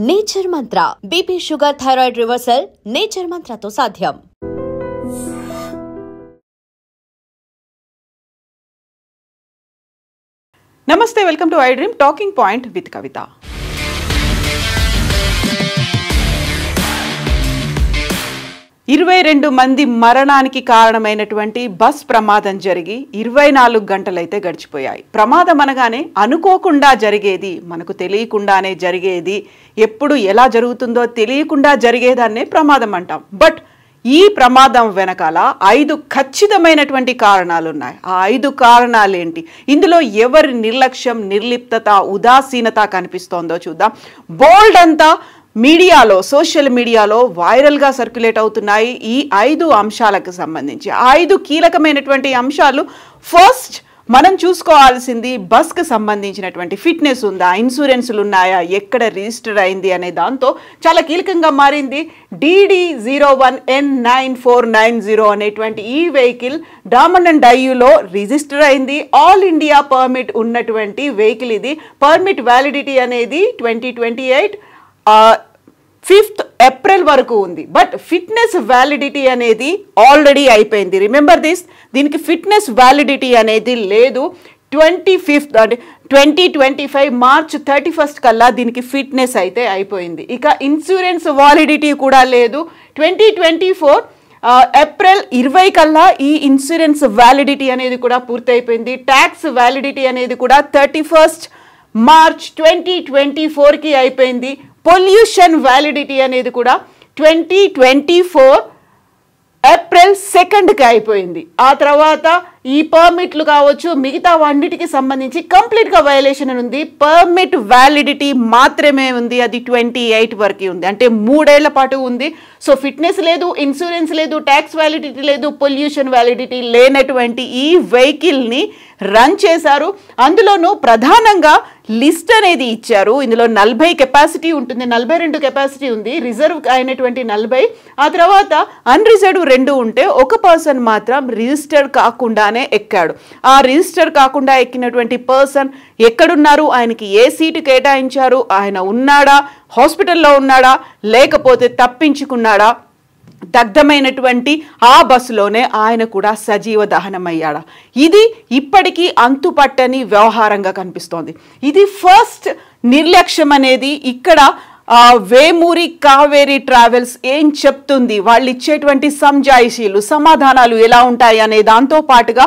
Nature Mantra BP sugar thyroid reversal Nature మంత్రతో సాధ్యం. నమస్తే, welcome to I Dream talking point with Kavitha. ఇరవై 22 మంది మరణానికి కారణమైనటువంటి బస్ ప్రమాదం జరిగి 24 గంటలైతే గడిచిపోయాయి. ప్రమాదం అనగానే అనుకోకుండా జరిగేది, మనకు తెలియకుండానే జరిగేది, ఎప్పుడు ఎలా జరుగుతుందో తెలియకుండా జరిగేదాన్నే ప్రమాదం అంటాం. బట్ ఈ ప్రమాదం వెనకాల 5 ఖచ్చితమైనటువంటి కారణాలు ఉన్నాయి. ఆ 5 కారణాలు ఏంటి, ఇందులో ఎవరి నిర్లక్ష్యం, నిర్లిప్తత, ఉదాసీనత కనిపిస్తోందో చూద్దాం. బోల్డ్ అంతా మీడియాలో, సోషల్ మీడియాలో వైరల్గా సర్క్యులేట్ అవుతున్నాయి ఈ 5 అంశాలకు సంబంధించి. 5 కీలకమైనటువంటి అంశాలు. ఫస్ట్ మనం చూసుకోవాల్సింది బస్కి సంబంధించినటువంటి ఫిట్నెస్ ఉందా, ఇన్సూరెన్స్లు ఉన్నాయా, ఎక్కడ రిజిస్టర్ అయింది అనే దాంతో చాలా కీలకంగా మారింది. DD01N9490 అనేటువంటి ఈ వెహికల్ డామన్ అండ్ డయ్యూలో రిజిస్టర్ అయింది. ఆల్ ఇండియా పర్మిట్ ఉన్నటువంటి వెహికల్ ఇది. పర్మిట్ వ్యాలిడిటీ అనేది 2028 5th ఏప్రిల్ వరకు ఉంది. బట్ ఫిట్నెస్ వ్యాలిడిటీ అనేది ఆల్రెడీ అయిపోయింది. రిమెంబర్ దిస్, దీనికి ఫిట్నెస్ వ్యాలిడిటీ అనేది లేదు. 25th అంటే 2025 మార్చ్ 31 కల్లా దీనికి ఫిట్నెస్ అయితే అయిపోయింది. ఇక ఇన్సూరెన్స్ వ్యాలిడిటీ కూడా లేదు. 2024 ఏప్రిల్ 20 కల్లా ఈ ఇన్సూరెన్స్ వ్యాలిడిటీ అనేది కూడా పూర్తయిపోయింది. ట్యాక్స్ వ్యాలిడిటీ అనేది కూడా 31 మార్చ్ 2024కి అయిపోయింది. పొల్యూషన్ వ్యాలిడిటీ అనేది కూడా 2024 ఏప్రిల్ 2కి అయిపోయింది. ఆ తర్వాత ఈ పర్మిట్లు కావచ్చు, మిగతా అన్నిటికి సంబంధించి కంప్లీట్గా వయలేషన్ ఉంది. పర్మిట్ వ్యాలిడిటీ మాత్రమే ఉంది, అది 28 వరకు ఉంది, అంటే 3 ఏళ్ల పాటు ఉంది. సో ఫిట్నెస్ లేదు, ఇన్సూరెన్స్ లేదు, ట్యాక్స్ వ్యాలిడిటీ లేదు, పొల్యూషన్ వ్యాలిడిటీ లేనటువంటి ఈ వెహికల్ని రన్ చేశారు. అందులోనూ ప్రధానంగా లిస్ట్ అనేది ఇచ్చారు. ఇందులో 40 కెపాసిటీ ఉంటుంది, 42 కెపాసిటీ ఉంది, రిజర్వ్ అయినటువంటి 40, ఆ తర్వాత అన్రిజర్వ్ 2 ఉంటే ఒక పర్సన్ మాత్రం రిజిస్టర్ కాకుండానే ఎక్కాడు. ఆ రిజిస్టర్ కాకుండా ఎక్కినటువంటి పర్సన్ ఎక్కడున్నారు, ఆయనకి ఏ సీటు కేటాయించారు, ఆయన ఉన్నాడా, హాస్పిటల్లో ఉన్నాడా, లేకపోతే తప్పించుకున్నాడా, దగ్ధమైనటువంటి ఆ బస్సులోనే ఆయన కూడా సజీవ దహనమయ్యాడా, ఇది ఇప్పటికీ అంతుపట్టని వ్యవహారంగా కనిపిస్తోంది. ఇది ఫస్ట్ నిర్లక్ష్యం అనేది ఇక్కడ వేమూరి కావేరీ ట్రావెల్స్ ఏం చెప్తుంది, వాళ్ళు ఇచ్చేటువంటి సంజాయిషీలు, సమాధానాలు ఎలా ఉంటాయి అనే దాంతో పాటుగా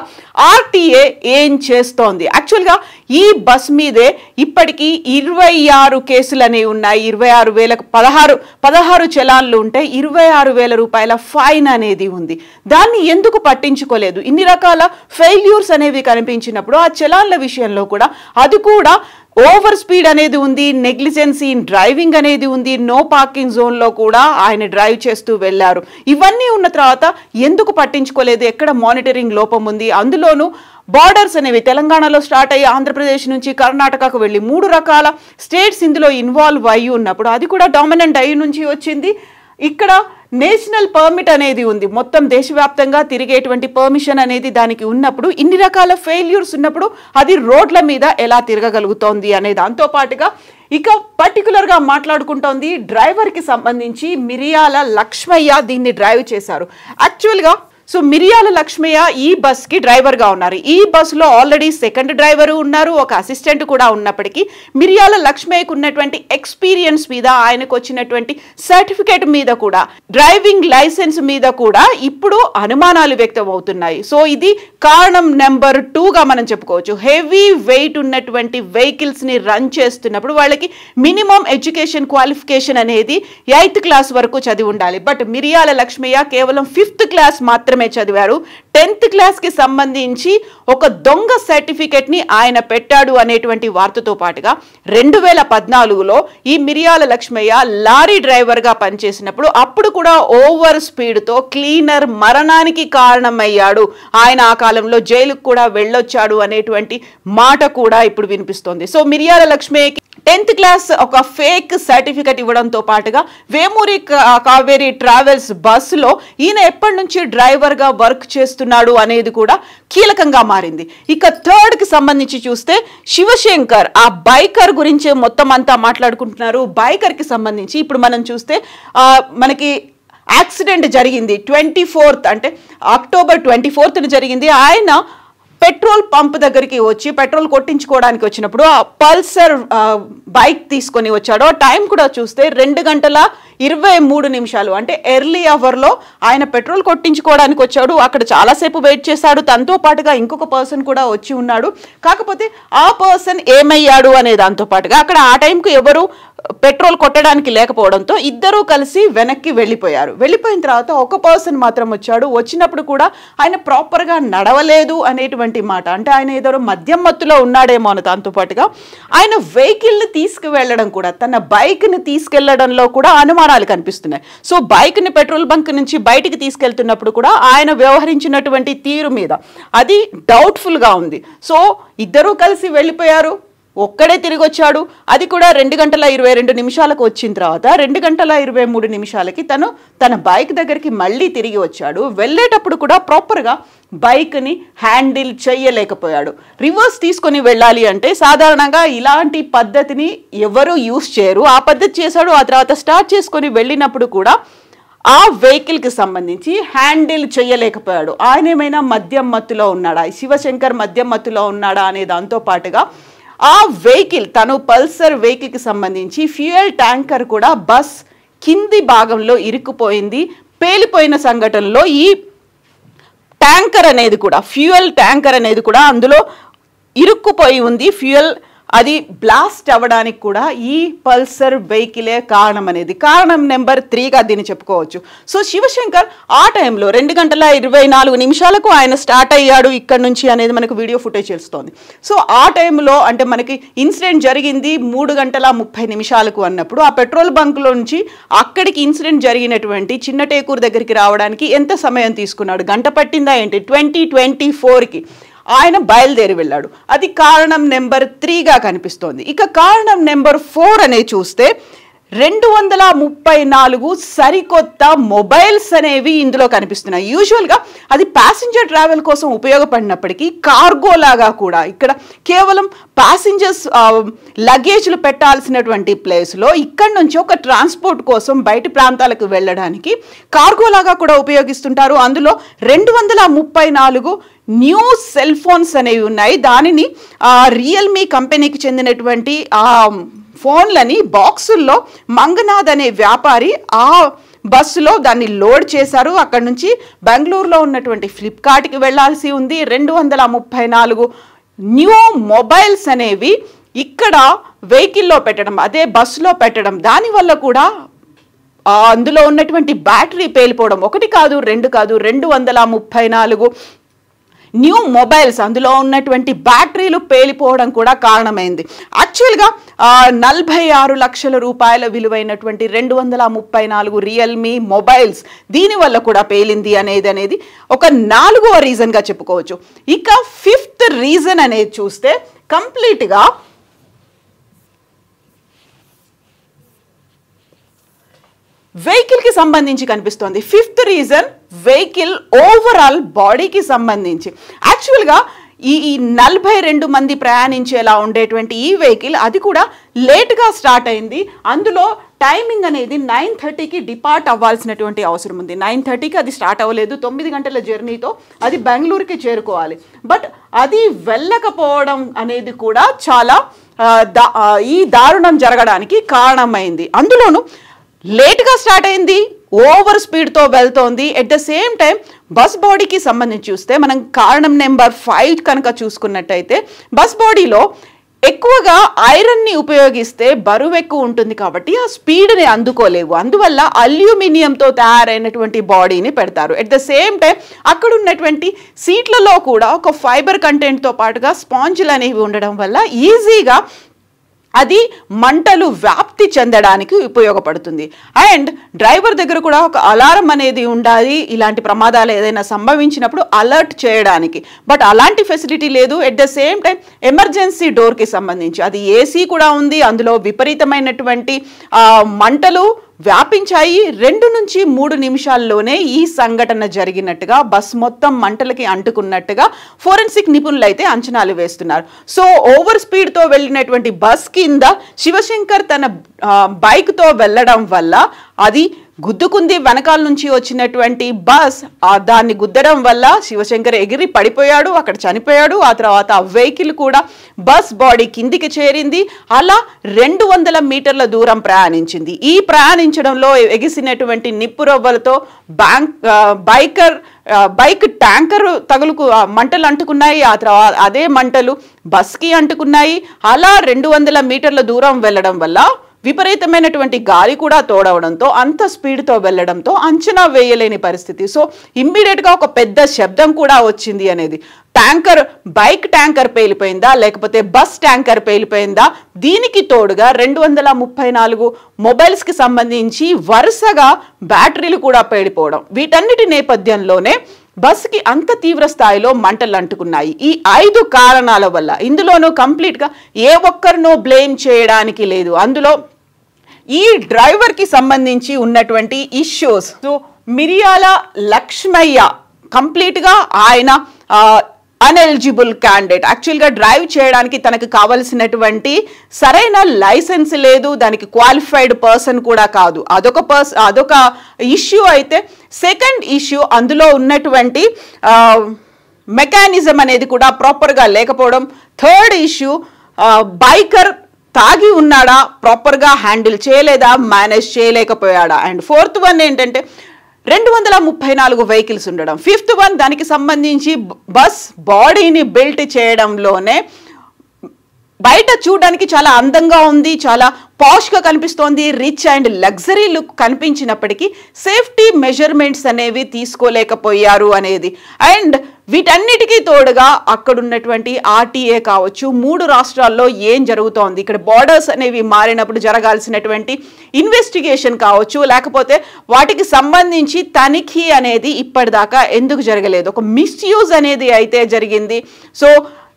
ఆర్టీఏ ఏం చేస్తోంది. యాక్చువల్గా ఈ బస్ మీదే ఇప్పటికీ 26 కేసులు అనేవి ఉన్నాయి. 16 చలాన్లు ఉంటే 26,000 రూపాయల ఫైన్ అనేది ఉంది. దాన్ని ఎందుకు పట్టించుకోలేదు? ఇన్ని రకాల ఫెయిల్యూర్స్ అనేవి కనిపించినప్పుడు ఆ చలాన్ల విషయంలో కూడా అది కూడా ఓవర్ స్పీడ్ అనేది ఉంది, నెగ్లిజెన్సీ ఇన్ డ్రైవింగ్ అనేది ఉంది, నో పార్కింగ్ జోన్లో కూడా ఆయన డ్రైవ్ చేస్తూ వెళ్ళారు. ఇవన్నీ ఉన్న తర్వాత ఎందుకు పట్టించుకోలేదు? ఎక్కడ మానిటరింగ్ లోపం ఉంది? అందులోనూ బార్డర్స్ అనేవి తెలంగాణలో స్టార్ట్ అయ్యి ఆంధ్రప్రదేశ్ నుంచి కర్ణాటకకు వెళ్ళి 3 రకాల స్టేట్స్ ఇందులో ఇన్వాల్వ్ అయ్యి ఉన్నప్పుడు అది కూడా డామినెంట్ అయ్యి నుంచి వచ్చింది. ఇక్కడ నేషనల్ పర్మిట్ అనేది ఉంది, మొత్తం దేశవ్యాప్తంగా తిరిగేటువంటి పర్మిషన్ అనేది దానికి ఉన్నప్పుడు ఇన్ని రకాల ఫెయిల్యూర్స్ ఉన్నప్పుడు అది రోడ్ల మీద ఎలా తిరగగలుగుతోంది అనే దాంతో పాటుగా ఇక పర్టికులర్గా మాట్లాడుకుంటోంది డ్రైవర్కి సంబంధించి. మిరియాల లక్ష్మయ్య దీన్ని డ్రైవ్ చేశారు. యాక్చువల్గా సో మిరియాల లక్ష్మయ్య ఈ బస్కి డ్రైవర్గా ఉన్నారు. ఈ బస్సులో ఆల్రెడీ సెకండ్ డ్రైవరు ఉన్నారు, ఒక అసిస్టెంట్ కూడా ఉన్నప్పటికీ మిరియాల లక్ష్మయ్యకు ఉన్నటువంటి ఎక్స్పీరియన్స్ మీద, ఆయనకు వచ్చినటువంటి సర్టిఫికేట్ మీద కూడా, డ్రైవింగ్ లైసెన్స్ మీద కూడా ఇప్పుడు అనుమానాలు వ్యక్తం అవుతున్నాయి. సో ఇది కారణం నెంబర్ 2గా మనం చెప్పుకోవచ్చు. హెవీ వెయిట్ ఉన్నటువంటి వెహికల్స్ని రన్ చేస్తున్నప్పుడు వాళ్ళకి మినిమం ఎడ్యుకేషన్ క్వాలిఫికేషన్ అనేది 8th క్లాస్ వరకు చదివి ఉండాలి. బట్ మిరియాల లక్ష్మయ్య కేవలం 5th క్లాస్ మాత్రమే చదివారు. 10th క్లాస్కి సంబంధించి ఒక దొంగ సర్టిఫికెట్ని ఆయన పెట్టాడు అనేటువంటి వార్తతో పాటుగా 2014లో ఈ మిరియాల లక్ష్మయ్య లారీ డ్రైవర్గా పనిచేసినప్పుడు అప్పుడు కూడా ఓవర్ స్పీడ్తో క్లీనర్ మరణానికి కారణమయ్యాడు. ఆయన ఆ కాలంలో జైలుకు కూడా వెళ్ళొచ్చాడు అనేటువంటి మాట కూడా ఇప్పుడు వినిపిస్తోంది. సో మిరియాల లక్ష్మయ్యకి 10th క్లాస్ ఒక ఫేక్ సర్టిఫికెట్ ఇవ్వడంతో పాటుగా వేమూరి కావేరీ ట్రావెల్స్ బస్సులో ఈయన ఎప్పటి నుంచి డ్రైవర్ డ్రైవర్గా వర్క్ చేస్తున్నాడు అనేది కూడా కీలకంగా మారింది. ఇక థర్డ్కి సంబంధించి చూస్తే శివశంకర్, ఆ బైకర్ గురించే మొత్తం అంతా మాట్లాడుకుంటున్నారు. బైకర్కి సంబంధించి ఇప్పుడు మనం చూస్తే మనకి యాక్సిడెంట్ జరిగింది 24th, అంటే అక్టోబర్ 24th జరిగింది. ఆయన పెట్రోల్ పంప్ దగ్గరికి వచ్చి పెట్రోల్ కొట్టించుకోవడానికి వచ్చినప్పుడు ఆ పల్సర్ బైక్ తీసుకొని వచ్చాడు. టైం కూడా చూస్తే 2:23, అంటే ఎర్లీ అవర్లో ఆయన పెట్రోల్ కొట్టించుకోవడానికి వచ్చాడు. అక్కడ చాలాసేపు వెయిట్ చేశాడు. తనతో పాటుగా ఇంకొక పర్సన్ కూడా వచ్చి ఉన్నాడు. కాకపోతే ఆ పర్సన్ ఏమయ్యాడు అనే దాంతో పాటుగా అక్కడ ఆ టైంకు ఎవరు పెట్రోల్ కొట్టడానికి లేకపోవడంతో ఇద్దరూ కలిసి వెనక్కి వెళ్ళిపోయారు. వెళ్ళిపోయిన తర్వాత ఒక పర్సన్ మాత్రం వచ్చాడు. వచ్చినప్పుడు కూడా ఆయన ప్రాపర్గా నడవలేదు అనేటువంటి మాట, అంటే ఆయన ఏదో మద్యం మత్తులో ఉన్నాడేమో అని. దాంతో పాటుగా ఆయన వెహికల్ని తీసుకువెళ్ళడం కూడా, తన బైక్ని తీసుకెళ్లడంలో కూడా అనుమానాలు కనిపిస్తున్నాయి. సో బైక్ని పెట్రోల్ బంక్ నుంచి బయటికి తీసుకెళ్తున్నప్పుడు కూడా ఆయన వ్యవహరించినటువంటి తీరు మీద అది డౌట్ఫుల్గా ఉంది. సో ఇద్దరూ కలిసి వెళ్ళిపోయారు, ఒక్కడే తిరిగి వచ్చాడు. అది కూడా 2:22 వచ్చిన తర్వాత 2:23 తను తన బైక్ దగ్గరికి మళ్ళీ తిరిగి వచ్చాడు. వెళ్ళేటప్పుడు కూడా ప్రాపర్గా బైక్ని హ్యాండిల్ చేయలేకపోయాడు. రివర్స్ తీసుకొని వెళ్ళాలి అంటే సాధారణంగా ఇలాంటి పద్ధతిని ఎవరు యూస్ చేయరు. ఆ పద్ధతి చేశాడు. ఆ తర్వాత స్టార్ట్ చేసుకొని వెళ్ళినప్పుడు కూడా ఆ వెహికల్కి సంబంధించి హ్యాండిల్ చేయలేకపోయాడు. ఆయన ఏమైనా మద్యం మత్తులో ఉన్నాడా, శివశంకర్ మద్యం మత్తులో ఉన్నాడా అనే దాంతో పాటుగా ఆ వెహికల్, తను పల్సర్ వెహికల్కి సంబంధించి ఫ్యూయల్ ట్యాంకర్ కూడా బస్ కింది భాగంలో ఇరుక్కుపోయింది. పేలిపోయిన సంఘటనలో ఈ ట్యాంకర్ అనేది కూడా, ఫ్యూయల్ ట్యాంకర్ అనేది కూడా అందులో ఇరుక్కుపోయి ఉంది. ఫ్యూయల్ అది బ్లాస్ట్ అవ్వడానికి కూడా ఈ పల్సర్ వెహికలే కారణం అనేది కారణం నెంబర్ 3గా దీన్ని చెప్పుకోవచ్చు. సో శివశంకర్ ఆ టైంలో 2:24 ఆయన స్టార్ట్ అయ్యాడు ఇక్కడ నుంచి అనేది మనకు వీడియో ఫుటేజ్ తెలుస్తోంది. సో ఆ టైంలో అంటే మనకి ఇన్సిడెంట్ జరిగింది 3:30 అన్నప్పుడు ఆ పెట్రోల్ బంక్లో నుంచి అక్కడికి ఇన్సిడెంట్ జరిగినటువంటి చిన్న టేకూరు దగ్గరికి రావడానికి ఎంత సమయం తీసుకున్నాడు? గంట పట్టిందా ఏంటి? 2024కి ఆయన బయలుదేరి వెళ్ళాడు. అది కారణం నెంబర్ 3గా కనిపిస్తోంది. ఇక కారణం నెంబర్ 4 అనేది చూస్తే 234 సరికొత్త మొబైల్స్ అనేవి ఇందులో కనిపిస్తున్నాయి. యూజువల్గా అది ప్యాసింజర్ ట్రావెల్ కోసం ఉపయోగపడినప్పటికీ కార్గో లాగా కూడా ఇక్కడ కేవలం ప్యాసింజర్స్ లగేజ్లు పెట్టాల్సినటువంటి ప్లేస్లో ఇక్కడ నుంచి ఒక ట్రాన్స్పోర్ట్ కోసం బయటి ప్రాంతాలకు వెళ్ళడానికి కార్గో లాగా కూడా ఉపయోగిస్తుంటారు. అందులో 234 న్యూ సెల్ ఫోన్స్ అనేవి ఉన్నాయి. దానిని రియల్మీ కంపెనీకి చెందినటువంటి ఫోన్లని బాక్సుల్లో మంగనాథ్ అనే వ్యాపారి ఆ బస్సులో దాన్ని లోడ్ చేశారు. అక్కడ నుంచి బెంగళూరులో ఉన్నటువంటి ఫ్లిప్కార్ట్కి వెళ్లాల్సి ఉంది. 234 న్యూ మొబైల్స్ అనేవి ఇక్కడ వెహికల్లో పెట్టడం, అదే బస్సులో పెట్టడం, దానివల్ల కూడా అందులో ఉన్నటువంటి బ్యాటరీ పేలిపోవడం, 1 కాదు 2 కాదు 234 న్యూ మొబైల్స్, అందులో ఉన్నటువంటి బ్యాటరీలు పేలిపోవడం కూడా కారణమైంది. యాక్చువల్గా 46 లక్షల రూపాయల విలువైనటువంటి 234 రియల్మీ మొబైల్స్ దీనివల్ల కూడా పేలింది అనేది ఒక 4వ రీజన్గా చెప్పుకోవచ్చు. ఇక 5th రీజన్ అనేది చూస్తే కంప్లీట్గా వెహికల్కి సంబంధించి కనిపిస్తోంది. 5th రీజన్ వెహికల్ ఓవరాల్ బాడీకి సంబంధించి. యాక్చువల్గా ఈ 42 మంది ప్రయాణించేలా ఉండేటువంటి ఈ వెహికల్ అది కూడా లేట్గా స్టార్ట్ అయింది. అందులో టైమింగ్ అనేది 9:30కి డిపార్ట్ అవ్వాల్సినటువంటి అవసరం ఉంది. 9:30కి అది స్టార్ట్ అవ్వలేదు. 9 గంటల జర్నీతో అది బెంగళూరుకి చేరుకోవాలి. బట్ అది వెళ్ళకపోవడం అనేది కూడా చాలా ఈ దారుణం జరగడానికి కారణమైంది. అందులోనూ లేట్గా స్టార్ట్ అయింది, ఓవర్ స్పీడ్తో వెళ్తోంది. At the same time bus బాడీకి సంబంధించి చూస్తే మనం కారణం నెంబర్ 5 కనుక చూసుకున్నట్టయితే బస్ బాడీలో ఎక్కువగా ఐరన్ని ఉపయోగిస్తే బరువు ఎక్కువ ఉంటుంది కాబట్టి ఆ స్పీడ్ని అందుకోలేవు. అందువల్ల అల్యూమినియంతో తయారైనటువంటి బాడీని పెడతారు. ఎట్ ద సేమ్ టైం అక్కడ ఉన్నటువంటి సీట్లలో కూడా ఒక ఫైబర్ కంటెంట్తో పాటుగా స్పాంజ్లు అనేవి ఉండడం వల్ల ఈజీగా అది మంటలు వ్యాప్తి చెందడానికి ఉపయోగపడుతుంది. అండ్ డ్రైవర్ దగ్గర కూడా ఒక అలారం అనేది ఉండాలి, ఇలాంటి ప్రమాదాలు ఏదైనా సంభవించినప్పుడు అలర్ట్ చేయడానికి. బట్ అలాంటి ఫెసిలిటీ లేదు. At the same time emergency డోర్కి సంబంధించి అది ఏసీ కూడా ఉంది. అందులో విపరీతమైనటువంటి మంటలు వ్యాపించాయి. 2 నుంచి 3 నిమిషాల్లోనే ఈ సంఘటన జరిగినట్టుగా, బస్ మొత్తం మంటలకి అంటుకున్నట్టుగా ఫోరెన్సిక్ నిపుణులు అయితే అంచనాలు వేస్తున్నారు. సో ఓవర్ స్పీడ్తో వెళ్ళినటువంటి బస్ కింద శివశంకర్ తన బైక్తో వెళ్ళడం వల్ల అది గుద్దుకుంది. వెనకాల నుంచి వచ్చినటువంటి బస్ దాన్ని గుద్దడం వల్ల శివశంకర్ ఎగిరి పడిపోయాడు, అక్కడ చనిపోయాడు. ఆ తర్వాత ఆ వెహికల్ కూడా బస్ బాడీ కిందికి చేరింది. అలా 200 మీటర్ల దూరం ప్రయాణించింది. ఈ ప్రయాణించడంలో ఎగిసినటువంటి నిప్పురవ్వలతో బైక్ ట్యాంకర్ మంటలు అంటుకున్నాయి. ఆ తర్వాత అదే మంటలు బస్కి అంటుకున్నాయి. అలా 200 మీటర్ల దూరం వెళ్ళడం వల్ల విపరీతమైనటువంటి గాలి కూడా తోడవడంతో, అంత స్పీడ్తో వెళ్ళడంతో అంచనా వేయలేని పరిస్థితి. సో ఇమ్మీడియట్గా ఒక పెద్ద శబ్దం కూడా వచ్చింది అనేది. బైక్ ట్యాంకర్ పేలిపోయిందా, లేకపోతే బస్ ట్యాంకర్ పేలిపోయిందా? దీనికి తోడుగా 234 మొబైల్స్కి సంబంధించి వరుసగా బ్యాటరీలు కూడా పేలిపోవడం, వీటన్నిటి నేపథ్యంలోనే బస్కి అంత తీవ్ర స్థాయిలో మంటలు అంటుకున్నాయి. ఈ 5 కారణాల వల్ల, ఇందులోనూ కంప్లీట్గా ఏ ఒక్కరినో బ్లేమ్ చేయడానికి లేదు. అందులో ఈ డ్రైవర్కి సంబంధించి ఉన్నటువంటి ఇష్యూస్. సో మిరియాల లక్ష్మయ్య కంప్లీట్గా ఆయన అన్ఎలిజిబుల్ క్యాండిడేట్. యాక్చువల్గా డ్రైవ్ చేయడానికి తనకు కావలసినటువంటి సరైన లైసెన్స్ లేదు, దానికి క్వాలిఫైడ్ పర్సన్ కూడా కాదు. అదొక ఇష్యూ. అయితే సెకండ్ ఇష్యూ, అందులో ఉన్నటువంటి మెకానిజం అనేది కూడా ప్రాపర్గా లేకపోవడం. థర్డ్ ఇష్యూ, బైకర్ తాగి ఉన్నాడా, ప్రాపర్గా హ్యాండిల్ చేయలేదా, మేనేజ్ చేయలేకపోయాడా. అండ్ ఫోర్త్ వన్ ఏంటంటే 234 వెహికల్స్ ఉండడం. ఫిఫ్త్ వన్, దానికి సంబంధించి బస్ బాడీని బిల్ట్ చేయడంలోనే బయట చూడడానికి చాలా అందంగా ఉంది, చాలా పాష్గా కనిపిస్తోంది, రిచ్ అండ్ లగ్జరీ లుక్ కనిపించినప్పటికీ సేఫ్టీ మెజర్మెంట్స్ అనేవి తీసుకోలేకపోయారు అనేది. అండ్ వీటన్నిటికీ తోడుగా అక్కడున్నటువంటి ఆర్టీఏ కావచ్చు, 3 రాష్ట్రాల్లో ఏం జరుగుతోంది, ఇక్కడ బార్డర్స్ అనేవి మారినప్పుడు జరగాల్సినటువంటి ఇన్వెస్టిగేషన్ కావచ్చు, లేకపోతే వాటికి సంబంధించి తనిఖీ అనేది ఇప్పటిదాకా ఎందుకు జరగలేదు, ఒక మిస్యూజ్ అనేది అయితే జరిగింది. సో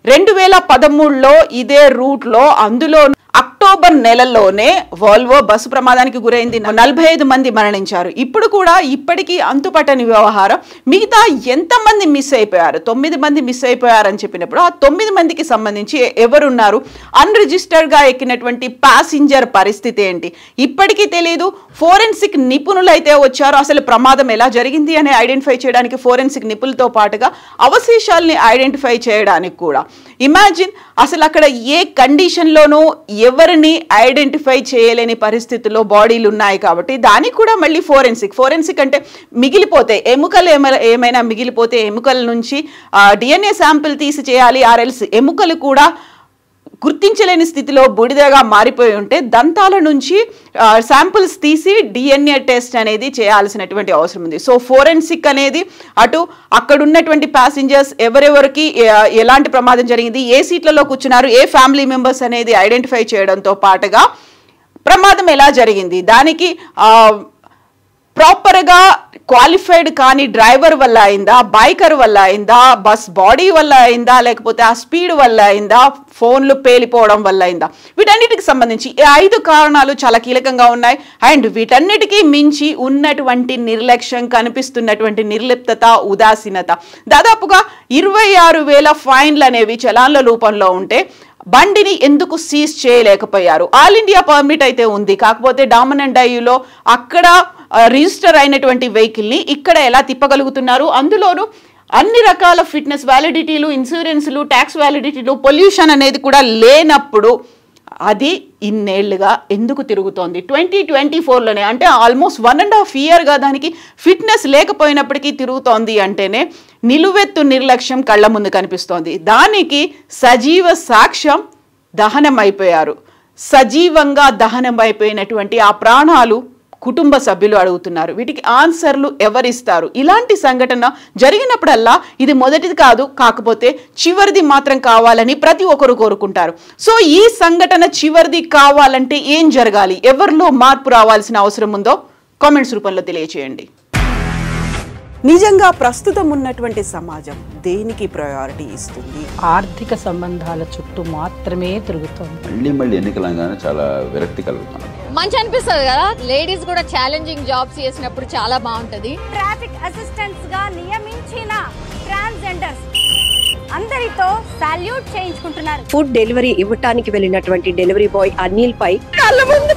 2013లో ఇదే రూట్లో, అందులో అక్టోబర్ నెలలోనే వాల్వో బస్సు ప్రమాదానికి గురైంది, 45 మంది మరణించారు. ఇప్పుడు కూడా ఇప్పటికీ అంతుపట్టని వ్యవహారం. మిగతా ఎంతమంది మిస్ అయిపోయారు, 9 మంది మిస్ అయిపోయారని చెప్పినప్పుడు ఆ 9 మందికి సంబంధించి ఎవరున్నారు, అన్రిజిస్టర్డ్గా ఎక్కినటువంటి ప్యాసింజర్ పరిస్థితి ఏంటి, ఇప్పటికీ తెలియదు. ఫోరెన్సిక్ నిపుణులు అయితే వచ్చారు, అసలు ప్రమాదం ఎలా జరిగింది అని ఐడెంటిఫై చేయడానికి, ఫోరెన్సిక్ నిపుణులతో పాటుగా అవశేషాలని ఐడెంటిఫై చేయడానికి కూడా. ఇమాజిన్, అసలు అక్కడ ఏ కండిషన్లోనూ ఎవరిని ఐడెంటిఫై చేయలేని పరిస్థితుల్లో బాడీలు ఉన్నాయి కాబట్టి దానికి కూడా మళ్ళీ ఫోరెన్సిక్ అంటే మిగిలిపోతే ఎముకలు ఏమైనా మిగిలిపోతే ఎముకల నుంచి DNA శాంపిల్ తీసి చేయాలి. ఆర్ఎల్స్ ఎముకలు కూడా గుర్తించలేని స్థితిలో బూడిదగా మారిపోయి ఉంటే దంతాల నుంచి శాంపిల్స్ తీసి DNA టెస్ట్ అనేది చేయాల్సినటువంటి అవసరం ఉంది. సో ఫోరెన్సిక్ అనేది అటు అక్కడ ఉన్నటువంటి ప్యాసింజర్స్ ఎవరెవరికి ఎలాంటి ప్రమాదం జరిగింది, ఏ సీట్లలో కూర్చున్నారు, ఏ ఫ్యామిలీ మెంబర్స్ అనేది ఐడెంటిఫై చేయడంతో పాటుగా ప్రమాదం ఎలా జరిగింది, దానికి ప్రాపర్గా క్వాలిఫైడ్ కానీ డ్రైవర్ వల్ల అయిందా, బైకర్ వల్ల అయిందా, బస్ బాడీ వల్ల అయిందా, లేకపోతే ఆ స్పీడ్ వల్ల అయిందా, ఫోన్లు పేలిపోవడం వల్ల అయిందా, వీటన్నిటికి సంబంధించి ఈ 5 కారణాలు చాలా కీలకంగా ఉన్నాయి. అండ్ వీటన్నిటికీ మించి ఉన్నటువంటి నిర్లక్ష్యం, కనిపిస్తున్నటువంటి నిర్లిప్తత, ఉదాసీనత. దాదాపుగా 26,000 ఫైన్లు అనేవి చలాన్ల రూపంలో ఉంటే బండిని ఎందుకు సీజ్ చేయలేకపోయారు? ఆల్ ఇండియా పర్మిట్ అయితే ఉంది, కాకపోతే డామన్ అండ్ డయ్యూలో అక్కడ రిజిస్టర్ అయినటువంటి వెహికల్ని ఇక్కడ ఎలా తిప్పగలుగుతున్నారు? అందులోనూ అన్ని రకాల ఫిట్నెస్ వ్యాలిడిటీలు, ఇన్సూరెన్స్లు, ట్యాక్స్ వ్యాలిడిటీలు, పొల్యూషన్ అనేది కూడా లేనప్పుడు అది ఇన్నేళ్లుగా ఎందుకు తిరుగుతోంది? 2024లోనే, అంటే ఆల్మోస్ట్ 1.5 ఇయర్గా దానికి ఫిట్నెస్ లేకపోయినప్పటికీ తిరుగుతోంది అంటేనే నిలువెత్తు నిర్లక్ష్యం కళ్ళ ముందు కనిపిస్తోంది. దానికి సజీవ సాక్ష్యం దహనం అయిపోయారు. సజీవంగా దహనం అయిపోయినటువంటి ఆ ప్రాణాలు కుటుంబ సభ్యులు అడుగుతున్నారు. వీటికి ఆన్సర్లు ఎవరిస్తారు? ఇలాంటి సంఘటన జరిగినప్పుడల్లా ఇది మొదటిది కాదు, కాకపోతే చివరిది మాత్రం కావాలని ప్రతి ఒక్కరు కోరుకుంటారు. సో ఈ సంఘటన చివరిది కావాలంటే ఏం జరగాలి, ఎవరిలో మార్పు రావాల్సిన అవసరం ఉందో కామెంట్స్ రూపంలో తెలియచేయండి. నిజంగా ప్రస్తుతం ఉన్నటువంటి సమాజం దేనికి ప్రయారిటీ ఇస్తుంది? ఆర్థిక సంబంధాల చుట్టూ మాత్రమే తిరుగుతోంది. మళ్ళీ ఎన్నికలంగానే చాలా విరక్తి కలుగుతున్నాం. మంచి అనిపిస్తుంది కదా. లేడీస్ కూడా ఛాలెంజింగ్ జాబ్స్ చేసినప్పుడు చాలా బాగుంటది. ట్రాఫిక్ అసిస్టెంట్స్ గా నియమించిన ట్రాన్స్జెండర్స్ అందరితో సాల్యూట్ చేయించుకుంటున్నారు. ఫుడ్ డెలివరీ ఇవ్వటానికి వెళ్ళినటువంటి డెలివరీ బాయ్ అనిల్ పై కళ్ళ ముందు